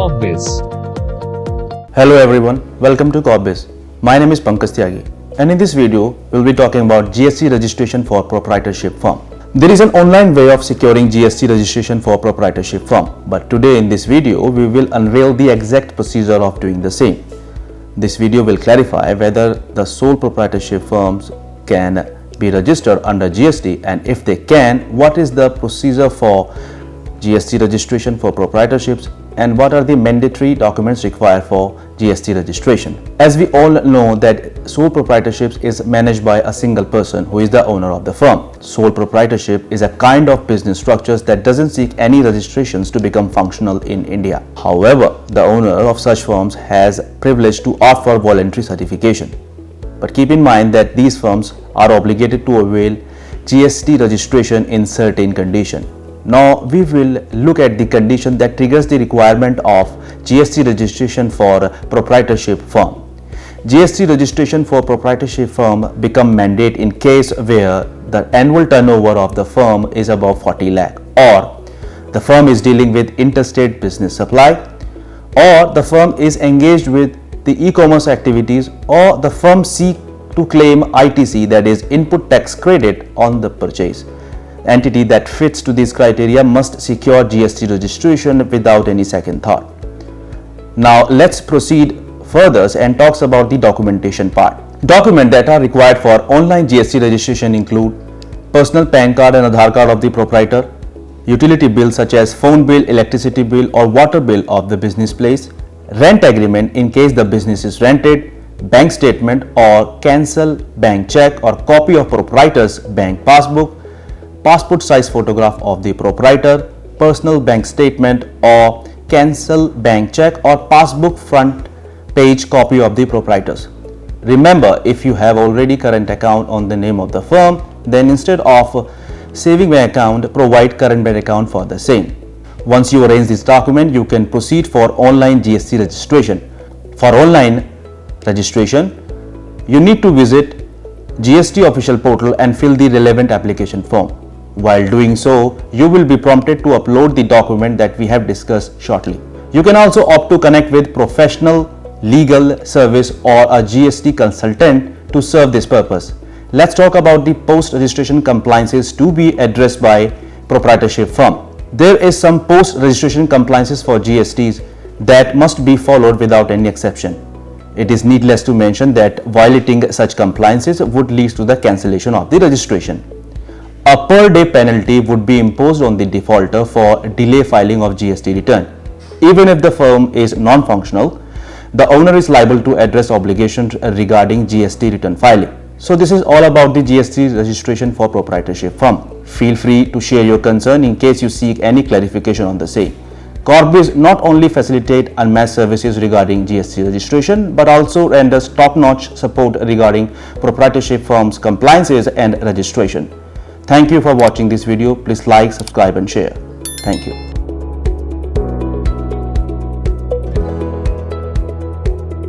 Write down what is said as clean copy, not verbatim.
Corpbiz. Hello everyone, welcome to Corpbiz. My name is Pankaj Tyagi, and in this video we'll be talking about GST registration for proprietorship firm. There is an online way of securing GST registration for proprietorship firm, but today in this video we will unveil the exact procedure of doing the same. This video will clarify whether the sole proprietorship firms can be registered under GST, and if they can, what is the procedure for GST registration for proprietorships and what are the mandatory documents required for GST registration. As we all know that sole proprietorships is managed by a single person who is the owner of the firm. Sole proprietorship is a kind of business structures that doesn't seek any registrations to become functional in India. However, the owner of such firms has privilege to opt for voluntary certification. But keep in mind that these firms are obligated to avail GST registration in certain conditions. Now we will look at the condition that triggers the requirement of GST registration for proprietorship firm. GST registration for proprietorship firm become mandate in case where the annual turnover of the firm is above 40 lakh, or the firm is dealing with interstate business supply, or the firm is engaged with the e-commerce activities, or the firm seek to claim ITC, that is input tax credit, on the purchase. Entity that fits to these criteria must secure GST registration without any second thought. Now let's proceed further and talks about the documentation part. Documents that are required for online GST registration include personal PAN card and Aadhaar card of the proprietor, utility bills such as phone bill, electricity bill or water bill of the business place, rent agreement in case the business is rented, bank statement or cancel bank check or copy of proprietor's bank passbook, passport size photograph of the proprietor, personal bank statement or cancel bank check or passbook front page copy of the proprietors. Remember, if you have already current account on the name of the firm, then instead of saving bank account, provide current bank account for the same. Once you arrange this document, you can proceed for online GST registration. For online registration, you need to visit GST official portal and fill the relevant application form. While doing so, you will be prompted to upload the document that we have discussed shortly. You can also opt to connect with professional legal service or a GST consultant to serve this purpose. Let's talk about the post-registration compliances to be addressed by proprietorship firm. There is some post-registration compliances for GSTs that must be followed without any exception. It is needless to mention that violating such compliances would lead to the cancellation of the registration. A per day penalty would be imposed on the defaulter for delay filing of GST return. Even if the firm is non-functional, the owner is liable to address obligations regarding GST return filing. So this is all about the GST registration for proprietorship firm. Feel free to share your concern in case you seek any clarification on the same. Corpbiz not only facilitate unmatched services regarding GST registration, but also renders top-notch support regarding proprietorship firms' compliances and registration. Thank you for watching this video. Please like, subscribe and share. Thank you.